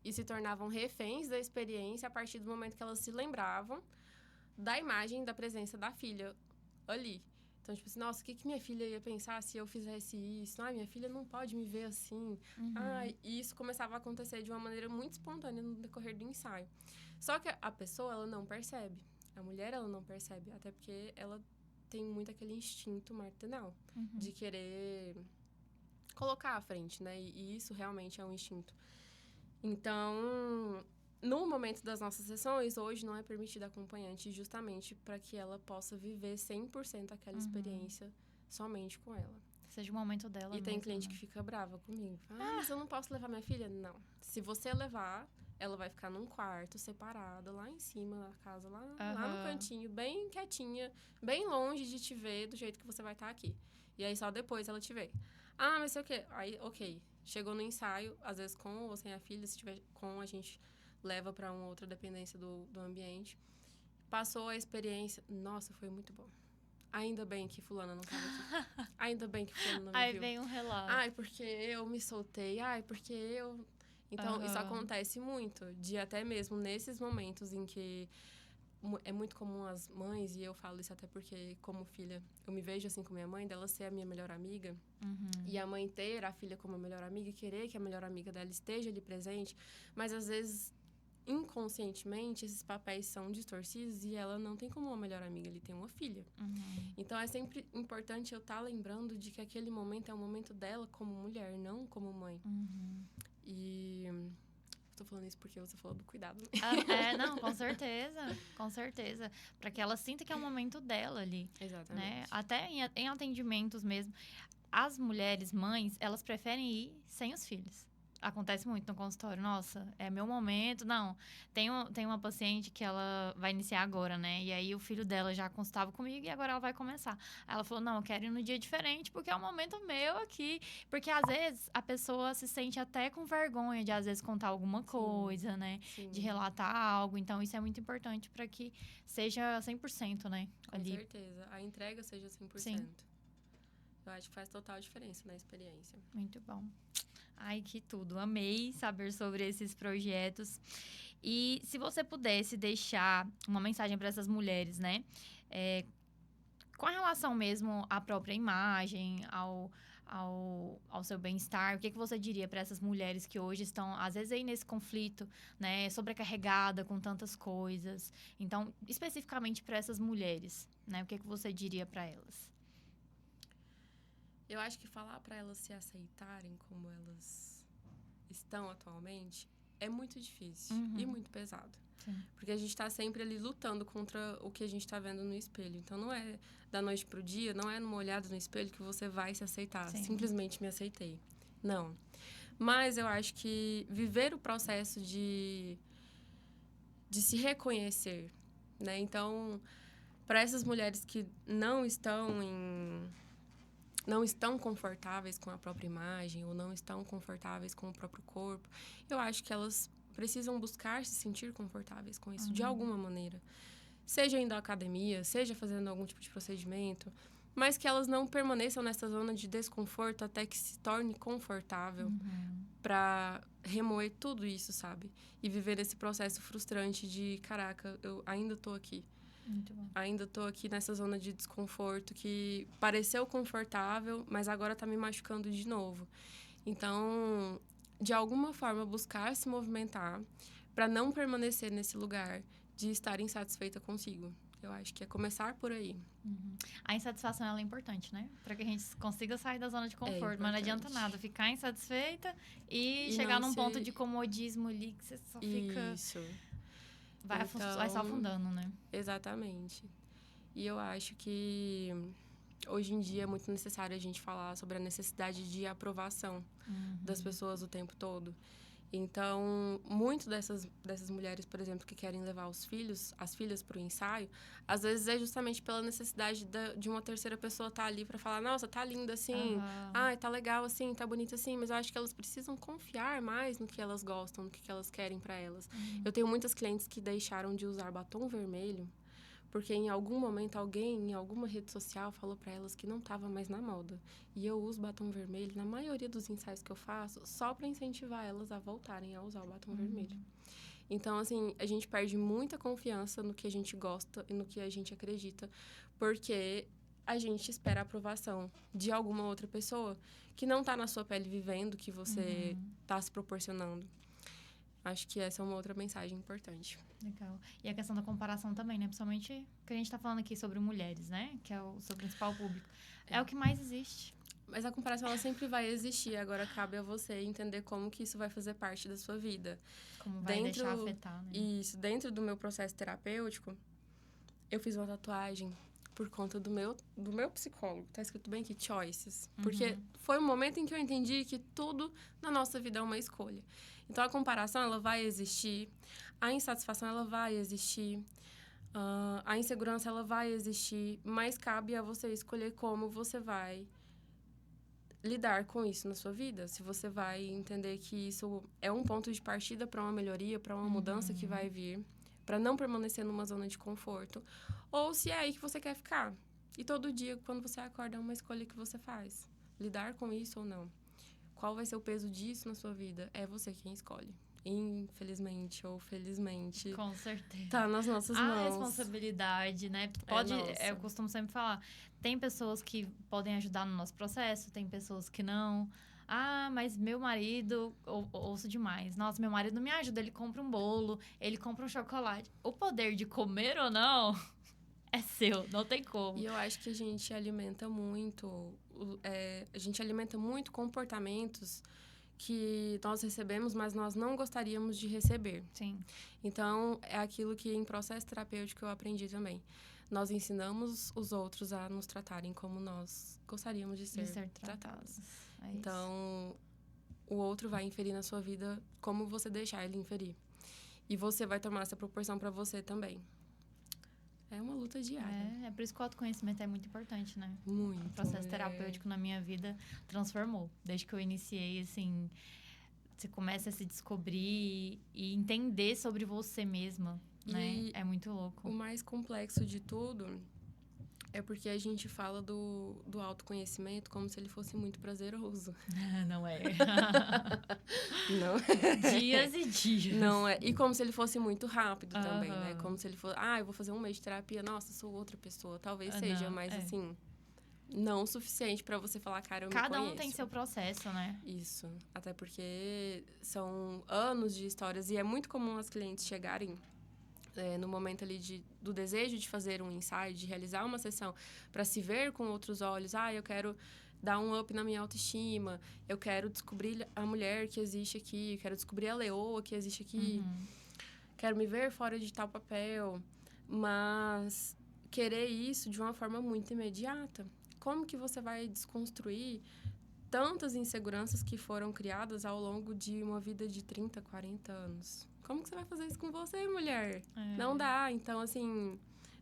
e se tornavam reféns da experiência a partir do momento que elas se lembravam da imagem da presença da filha ali. Então, tipo assim, nossa, o que minha filha ia pensar se eu fizesse isso? Ah, minha filha não pode me ver assim. E isso começava a acontecer de uma maneira muito espontânea no decorrer do ensaio. Só que a pessoa, ela não percebe. A mulher, ela não percebe. Até porque ela tem muito aquele instinto maternal de querer colocar à frente, né? E isso realmente é um instinto. Então, no momento das nossas sessões, hoje não é permitido acompanhante justamente para que ela possa viver 100% aquela experiência somente com ela. Seja o momento dela. E tem cliente que fica brava comigo. Mas eu não posso levar minha filha? Não. Se você levar, ela vai ficar num quarto separada, lá em cima da casa, lá no cantinho, bem quietinha, bem longe de te ver do jeito que você vai estar aqui. E aí só depois ela te vê. Ah, mas sei o quê? Aí, ok. Chegou no ensaio, às vezes com ou sem a filha, se tiver com, a gente leva para uma outra dependência do ambiente. Passou a experiência. Nossa, foi muito bom. Ainda bem que fulana não estava aqui. Ainda bem que fulana não me viu. Aí vem um relato. Ai, porque eu me soltei. Ai, porque eu... Então, isso acontece muito. De até mesmo nesses momentos em que... É muito comum as mães, e eu falo isso até porque, como filha, eu me vejo assim com minha mãe, dela ser a minha melhor amiga. E a mãe ter a filha como a melhor amiga e querer que a melhor amiga dela esteja ali presente. Mas, às vezes, inconscientemente, esses papéis são distorcidos e ela não tem como uma melhor amiga, ele tem uma filha. Então, é sempre importante eu estar lembrando de que aquele momento é um momento dela como mulher, não como mãe. E... Tô falando isso porque você falou do cuidado. Não, com certeza. Com certeza. Pra que ela sinta que é o momento dela ali. Exatamente. Né? Até em atendimentos mesmo. As mulheres, mães, elas preferem ir sem os filhos. Acontece muito no consultório. Nossa, é meu momento. Não, tem uma paciente que ela vai iniciar agora, né? E aí o filho dela já consultava comigo e agora ela vai começar. Aí ela falou, não, eu quero ir no dia diferente porque é o momento meu aqui. Porque às vezes a pessoa se sente até com vergonha de às vezes contar alguma coisa, né? Sim. De relatar algo. Então isso é muito importante para que seja 100%, né? Com certeza. A entrega seja 100%. Sim. Eu acho que faz total diferença na experiência. Muito bom. Ai, que tudo. Amei saber sobre esses projetos. E se você pudesse deixar uma mensagem para essas mulheres, né? Com relação mesmo à própria imagem, ao seu bem-estar, o que você diria para essas mulheres que hoje estão, às vezes, aí nesse conflito, né? Sobrecarregada com tantas coisas. Então, especificamente para essas mulheres, né? O que você diria para elas? Eu acho que falar para elas se aceitarem como elas estão atualmente é muito difícil e muito pesado. Sim. Porque a gente está sempre ali lutando contra o que a gente está vendo no espelho. Então, não é da noite pro dia, não é numa olhada no espelho que você vai se aceitar. Sim. Simplesmente me aceitei. Não. Mas eu acho que viver o processo de se reconhecer, né? Então, para essas mulheres que não estão não estão confortáveis com a própria imagem ou não estão confortáveis com o próprio corpo, eu acho que elas precisam buscar se sentir confortáveis com isso, de alguma maneira. Seja indo à academia, seja fazendo algum tipo de procedimento, mas que elas não permaneçam nessa zona de desconforto até que se torne confortável para remoer tudo isso, sabe? E viver esse processo frustrante de, caraca, eu ainda tô aqui. Muito bom. Ainda tô aqui nessa zona de desconforto que pareceu confortável, mas agora tá me machucando de novo. Então, de alguma forma, buscar se movimentar para não permanecer nesse lugar de estar insatisfeita consigo. Eu acho que é começar por aí. A insatisfação, ela é importante, né? Para que a gente consiga sair da zona de conforto. Mas não importante. adianta nada ficar insatisfeita e E chegar não num se- ponto de comodismo ali que você só fica... Isso, Vai só afundando, né? exatamente. E eu acho que hoje em dia é muito necessário a gente falar sobre a necessidade de aprovação das pessoas o tempo todo. Então, muito dessas mulheres, por exemplo, que querem levar as filhas para o ensaio, às vezes é justamente pela necessidade de uma terceira pessoa estar ali para falar, nossa, tá linda assim, ai, tá legal assim, tá bonita assim, mas eu acho que elas precisam confiar mais no que elas gostam, no que elas querem para elas. Eu tenho muitas clientes que deixaram de usar batom vermelho porque em algum momento alguém em alguma rede social falou para elas que não estava mais na moda. E eu uso batom vermelho na maioria dos ensaios que eu faço só para incentivar elas a voltarem a usar o batom vermelho. Então, assim, a gente perde muita confiança no que a gente gosta e no que a gente acredita, porque a gente espera a aprovação de alguma outra pessoa que não está na sua pele vivendo o que você está se proporcionando. Acho que essa é uma outra mensagem importante. Legal. E a questão da comparação também, né? Principalmente que a gente tá falando aqui sobre mulheres, né? Que é o seu principal público. É o que mais existe. Mas a comparação, ela sempre vai existir. Agora, cabe a você entender como que isso vai fazer parte da sua vida. Como vai deixar afetar, né? Isso. Dentro do meu processo terapêutico, eu fiz uma tatuagem por conta do meu psicólogo. Tá escrito bem aqui, choices. Porque foi um momento em que eu entendi que tudo na nossa vida é uma escolha. Então, a comparação, ela vai existir. A insatisfação, ela vai existir. A insegurança, ela vai existir. Mas cabe a você escolher como você vai lidar com isso na sua vida. Se você vai entender que isso é um ponto de partida para uma melhoria, para uma mudança que vai vir, para não permanecer numa zona de conforto, ou se é aí que você quer ficar. E todo dia, quando você acorda, é uma escolha que você faz. Lidar com isso ou não. Qual vai ser o peso disso na sua vida? É você quem escolhe. Infelizmente ou felizmente. Com certeza. Tá nas nossas mãos. A responsabilidade, né? Eu costumo sempre falar, tem pessoas que podem ajudar no nosso processo, tem pessoas que não. Ah, mas meu marido, ouço demais. Nossa, meu marido não me ajuda, ele compra um bolo, ele compra um chocolate. O poder de comer ou não é seu, não tem como. E eu acho que a gente alimenta muito, comportamentos que nós recebemos, mas nós não gostaríamos de receber. Sim. Então, é aquilo que em processo terapêutico eu aprendi também. Nós ensinamos os outros a nos tratarem como nós gostaríamos de ser tratados. É então, o outro vai inferir na sua vida como você deixar ele inferir. E você vai tomar essa proporção para você também. É uma luta diária. É por isso que o autoconhecimento é muito importante, né? Muito. O processo terapêutico na minha vida transformou. Desde que eu iniciei, assim, você começa a se descobrir e entender sobre você mesma, né? É muito louco. O mais complexo de tudo é porque a gente fala do autoconhecimento como se ele fosse muito prazeroso. Não é. Não. Dias e dias. Não é. E como se ele fosse muito rápido também, né? Como se ele fosse, eu vou fazer um mês de terapia, nossa, sou outra pessoa. Talvez seja, mas assim, não o suficiente pra você falar, cara, eu me conheço. Cada um tem seu processo, né? Isso. Até porque são anos de histórias e é muito comum as clientes chegarem no momento ali do desejo de fazer um ensaio, de realizar uma sessão, para se ver com outros olhos. Eu quero dar um up na minha autoestima, eu quero descobrir a mulher que existe aqui, eu quero descobrir a leoa que existe aqui, quero me ver fora de tal papel, mas querer isso de uma forma muito imediata. Como que você vai desconstruir tantas inseguranças que foram criadas ao longo de uma vida de 30, 40 anos? Como que você vai fazer isso com você, mulher? Não dá. Então, assim,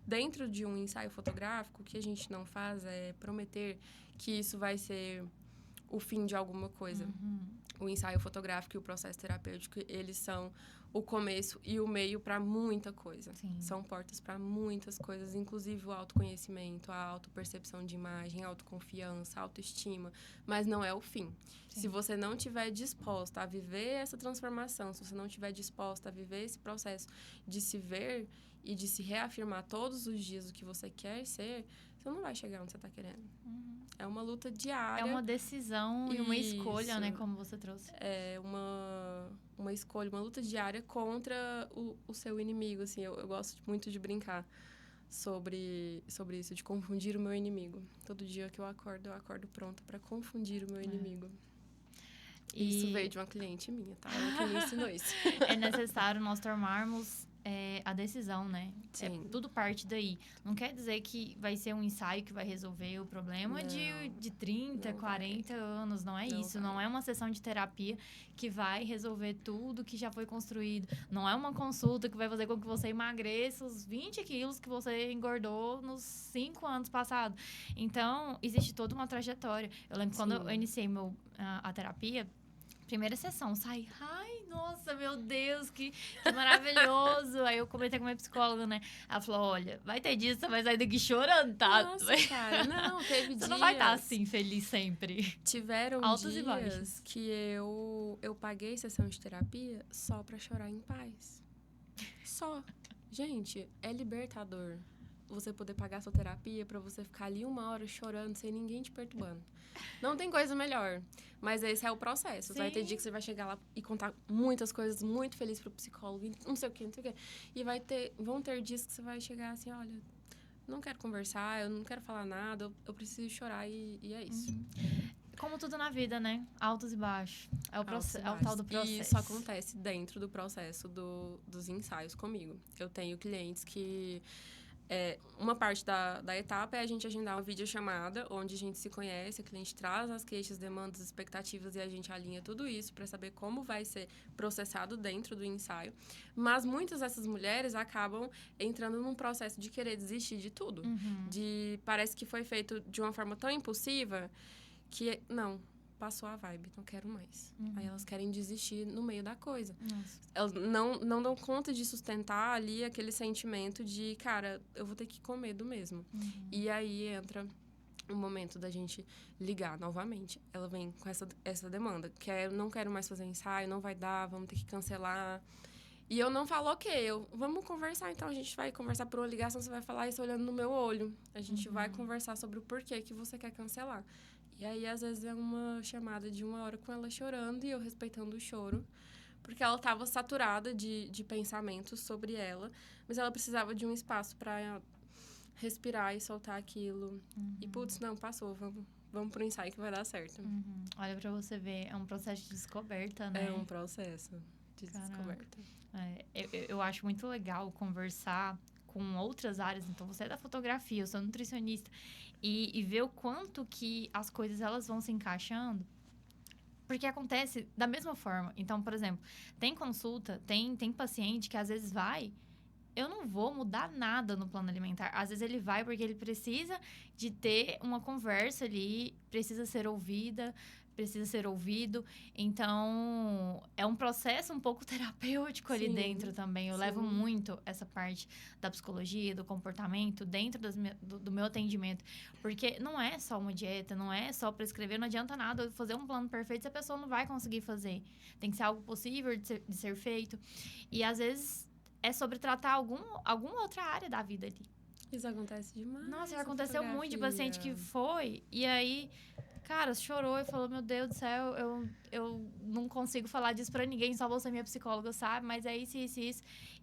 dentro de um ensaio fotográfico, o que a gente não faz é prometer que isso vai ser o fim de alguma coisa. O ensaio fotográfico e o processo terapêutico, eles são o começo e o meio para muita coisa. Sim. São portas para muitas coisas, inclusive o autoconhecimento, a autopercepção de imagem, a autoconfiança, a autoestima, mas não é o fim. Sim. Se você não estiver disposta a viver essa transformação, se você não estiver disposta a viver esse processo de se ver e de se reafirmar todos os dias o que você quer ser, você não vai chegar onde você está querendo. É uma luta diária. É uma decisão e uma escolha, né? Como você trouxe. É uma escolha, uma luta diária contra o seu inimigo, assim. Eu gosto muito de brincar sobre isso, de confundir o meu inimigo. Todo dia que eu acordo pronta para confundir o meu inimigo. Isso veio de uma cliente minha, tá? Ela que me ensinou isso. É necessário nós tomarmos a decisão, né? Sim. Tudo parte daí. Não quer dizer que vai ser um ensaio que vai resolver o problema de 30, 40 anos. Não é isso. Não é uma sessão de terapia que vai resolver tudo que já foi construído. Não é uma consulta que vai fazer com que você emagreça os 20 quilos que você engordou nos 5 anos passados. Então, existe toda uma trajetória. Eu lembro quando eu iniciei a terapia, primeira sessão, saí, ai, nossa, meu Deus, que maravilhoso. Aí eu comentei com a minha psicóloga, né? Ela falou, olha, vai ter dias que você vai sair daqui chorando, tá? Nossa, cara, não, teve dias... Você não vai estar assim, feliz sempre. Tiveram altos dias e baixos que eu paguei sessão de terapia só pra chorar em paz. Só. Gente, é libertador você poder pagar sua terapia pra você ficar ali 1 hora chorando sem ninguém te perturbando. Não tem coisa melhor. Mas esse é o processo. Sim. Vai ter dia que você vai chegar lá e contar muitas coisas muito felizes pro psicólogo, não sei o quê. E vão ter dias que você vai chegar assim, olha, não quero conversar, eu não quero falar nada, eu preciso chorar e é isso. Como tudo na vida, né? Altos e baixos. É o tal do processo. E isso acontece dentro do processo dos ensaios comigo. Eu tenho clientes que... uma parte da etapa é a gente agendar uma videochamada, onde a gente se conhece, a cliente traz as queixas, demandas, expectativas e a gente alinha tudo isso para saber como vai ser processado dentro do ensaio. Mas muitas dessas mulheres acabam entrando num processo de querer desistir de tudo. Parece que foi feito de uma forma tão impulsiva que, não, passou a vibe, não quero mais. Aí elas querem desistir no meio da coisa. Nossa. Elas não dão conta de sustentar ali aquele sentimento de, cara, eu vou ter que ir com medo mesmo. E aí entra o momento da gente ligar novamente. Ela vem com essa demanda. Não quero mais fazer ensaio, não vai dar, vamos ter que cancelar. E eu não falo, vamos conversar. Então, a gente vai conversar por uma ligação, você vai falar isso olhando no meu olho. A gente vai conversar sobre o porquê que você quer cancelar. E aí, às vezes, é uma chamada de 1 hora com ela chorando e eu respeitando o choro. Porque ela estava saturada de pensamentos sobre ela. Mas ela precisava de um espaço para respirar e soltar aquilo. E, putz, não, passou. Vamos pro ensaio que vai dar certo. Olha, pra você ver, é um processo de descoberta, né? É um processo de descoberta. Eu acho muito legal conversar com outras áreas. Então, você é da fotografia, eu sou nutricionista. E ver o quanto que as coisas elas vão se encaixando. Porque acontece da mesma forma. Então, por exemplo, tem consulta, tem paciente que às vezes vai... Eu não vou mudar nada no plano alimentar. Às vezes ele vai porque ele precisa de ter uma conversa ali, precisa ser ouvida, precisa ser ouvido. Então, é um processo um pouco terapêutico ali dentro também. Eu levo muito essa parte da psicologia, do comportamento dentro do meu atendimento. Porque não é só uma dieta, não é só prescrever, não adianta nada eu fazer um plano perfeito se a pessoa não vai conseguir fazer. Tem que ser algo possível de ser feito. E, às vezes, é sobre tratar alguma outra área da vida ali. Isso acontece demais. Nossa, já aconteceu muito de paciente que foi, e aí... Cara, chorou e falou, meu Deus do céu, eu não consigo falar disso pra ninguém, só você, minha psicóloga, sabe? Mas é isso.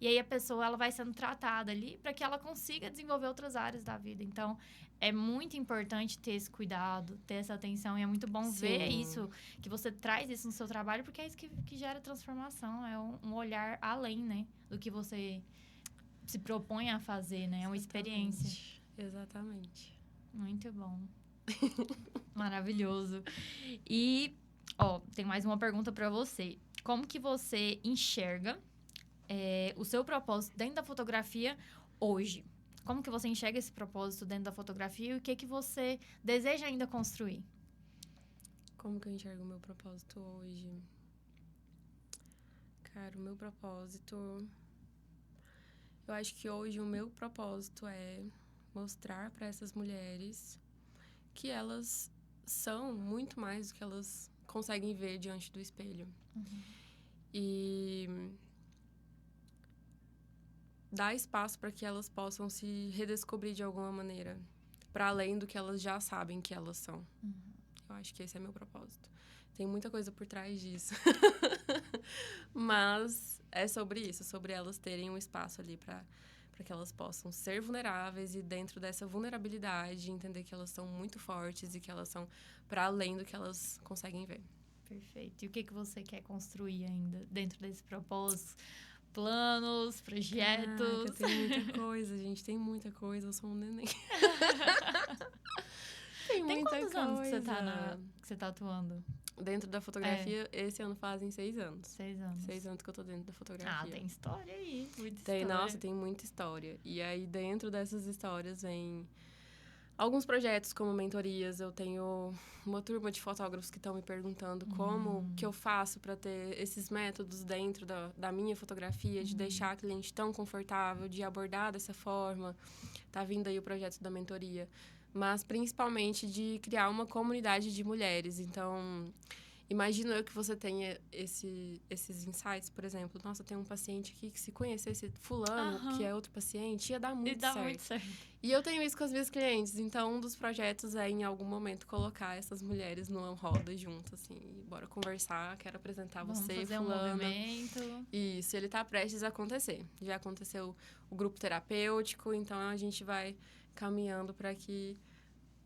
E aí a pessoa, ela vai sendo tratada ali pra que ela consiga desenvolver outras áreas da vida. Então, é muito importante ter esse cuidado, ter essa atenção. E é muito bom ver isso, que você traz isso no seu trabalho, porque é isso que gera transformação. É um olhar além, né? Do que você se propõe a fazer, né? É uma experiência. Exatamente. Muito bom. Maravilhoso. E, tem mais uma pergunta pra você. Como que você enxerga o seu propósito dentro da fotografia hoje? Como que você enxerga esse propósito dentro da fotografia e o que você deseja ainda construir? Como que eu enxergo o meu propósito hoje? Cara, o meu propósito... Eu acho que hoje o meu propósito é mostrar para essas mulheres que elas são muito mais do que elas conseguem ver diante do espelho. E dar espaço para que elas possam se redescobrir de alguma maneira, para além do que elas já sabem que elas são. Eu acho que esse é meu propósito. Tem muita coisa por trás disso. Mas é sobre isso, sobre elas terem um espaço ali para que elas possam ser vulneráveis e dentro dessa vulnerabilidade entender que elas são muito fortes e que elas são para além do que elas conseguem ver. Perfeito. E o que você quer construir ainda dentro desse propósito? Planos, projetos? Caraca, tem muita coisa, gente. Tem muita coisa. Eu sou um neném. Tem muita quantos coisa. anos que você tá atuando? Dentro da fotografia, esse ano fazem 6 anos. 6 anos. 6 anos que eu tô dentro da fotografia. Ah, tem história aí. Muita Tem, história. nossa, tem muita história. E aí, dentro dessas histórias, vem alguns projetos como mentorias. Eu tenho uma turma de fotógrafos que estão me perguntando como que eu faço para ter esses métodos dentro da minha fotografia, de deixar a cliente tão confortável, de abordar dessa forma. Tá vindo aí o projeto da mentoria. Mas, principalmente, de criar uma comunidade de mulheres. Então, imagino eu que você tenha esses insights, por exemplo. Nossa, tem um paciente aqui que se conhecesse fulano, que é outro paciente, ia dar muito certo. Muito certo. E eu tenho isso com as minhas clientes. Então, um dos projetos é, em algum momento, colocar essas mulheres numa roda junto, assim. Bora conversar, quero apresentar você, fazer fulana. Um movimento. Isso, ele tá prestes a acontecer. Já aconteceu o grupo terapêutico, então a gente vai caminhando para que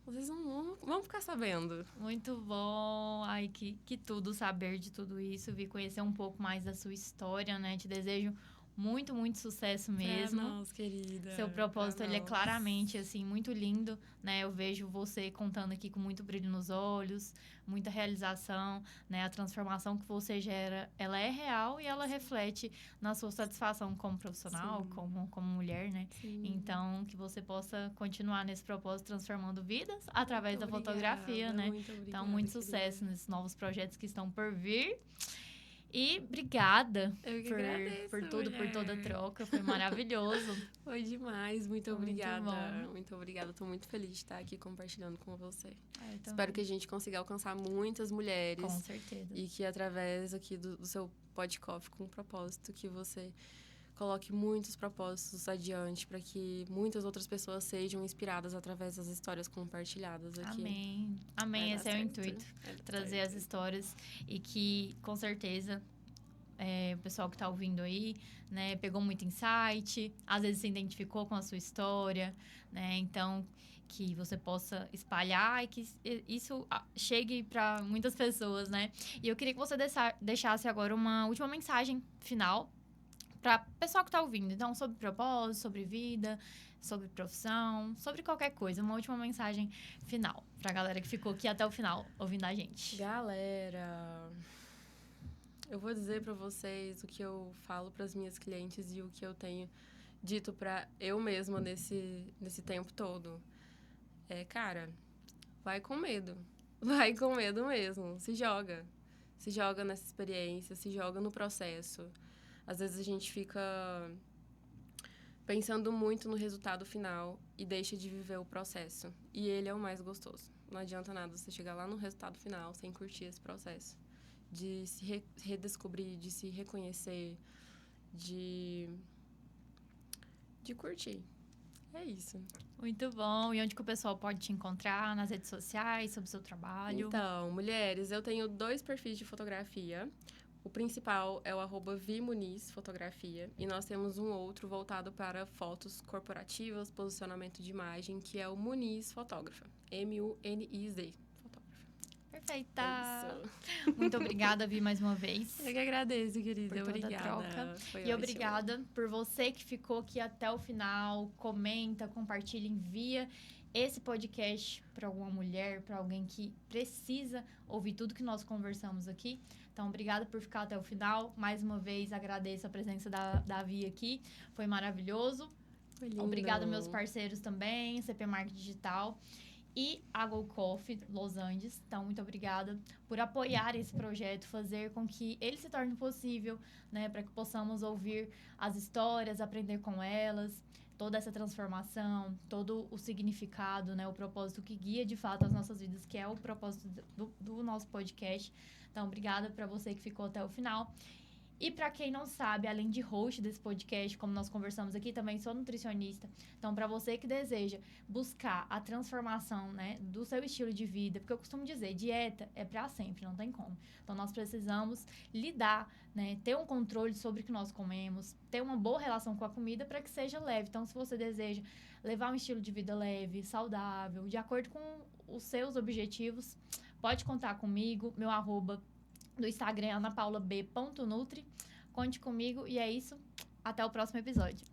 vocês vão ficar sabendo. Muito bom. Ai, que tudo saber de tudo isso. Vi conhecer um pouco mais da sua história, né? Te desejo muito, muito sucesso mesmo. Pra nós, querida. Seu propósito, ele é claramente, assim, muito lindo, né? Eu vejo você contando aqui com muito brilho nos olhos, muita realização, né? A transformação que você gera, ela é real e ela reflete na sua satisfação como profissional, como mulher, né? Sim. Então, que você possa continuar nesse propósito, transformando vidas através da fotografia, né? Muito obrigada, então, muito sucesso querida. nesses novos projetos que estão por vir. E obrigada por tudo, mulher. por toda a troca. Foi maravilhoso. Foi demais. Muito obrigada. Bom. Muito obrigada. Estou muito feliz de estar aqui compartilhando com você. Então, espero que a gente consiga alcançar muitas mulheres. Com certeza. E que através aqui do seu podcast com um propósito, que você coloque muitos propósitos adiante para que muitas outras pessoas sejam inspiradas através das histórias compartilhadas aqui. Amém. Amém. Esse é o intuito. Trazer as histórias e que, com certeza, o pessoal que está ouvindo aí, né, pegou muito insight, às vezes se identificou com a sua história, né? Então, que você possa espalhar e que isso chegue para muitas pessoas, né? E eu queria que você deixasse agora uma última mensagem final para o pessoal que está ouvindo. Então, sobre propósito, sobre vida, sobre profissão, sobre qualquer coisa. Uma última mensagem final para a galera que ficou aqui até o final ouvindo a gente. Galera, eu vou dizer para vocês o que eu falo para as minhas clientes e o que eu tenho dito para eu mesma nesse tempo todo. Cara, vai com medo. Vai com medo mesmo. Se joga. Se joga nessa experiência, se joga no processo. Às vezes a gente fica pensando muito no resultado final e deixa de viver o processo. E ele é o mais gostoso. Não adianta nada você chegar lá no resultado final sem curtir esse processo. De se redescobrir, de se reconhecer, de curtir. É isso. Muito bom. E onde que o pessoal pode te encontrar? Nas redes sociais, sobre o seu trabalho? Então, mulheres, eu tenho 2 perfis de fotografia. O principal é o @vimuniz_fotografia. E nós temos um outro voltado para fotos corporativas, posicionamento de imagem, que é o Muniz Fotógrafa. MUNIZ. Perfeita! É isso. Muito obrigada, Vi, mais uma vez. Eu que agradeço, querida. Por toda Obrigada. a troca. Foi E ótimo. obrigada por você que ficou aqui até o final. Comenta, compartilha, envia esse podcast para alguma mulher, para alguém que precisa ouvir tudo que nós conversamos aqui. Então, obrigada por ficar até o final. Mais uma vez, agradeço a presença da Vi aqui. Foi maravilhoso. Foi lindo. Obrigada, meus parceiros também, CP Marketing Digital e a Go Coffee Los Andes. Então, muito obrigada por apoiar esse projeto, fazer com que ele se torne possível, né? Para que possamos ouvir as histórias, aprender com elas, toda essa transformação, todo o significado, né? O propósito que guia, de fato, as nossas vidas, que é o propósito do nosso podcast. Então, obrigada para você que ficou até o final. E para quem não sabe, além de host desse podcast, como nós conversamos aqui, também sou nutricionista. Então, para você que deseja buscar a transformação, né, do seu estilo de vida, porque eu costumo dizer, dieta é para sempre, não tem como. Então, nós precisamos lidar, né, ter um controle sobre o que nós comemos, ter uma boa relação com a comida para que seja leve. Então, se você deseja levar um estilo de vida leve, saudável, de acordo com os seus objetivos, pode contar comigo. Meu @, do Instagram é anapaulab.nutri. Conte comigo e é isso. Até o próximo episódio.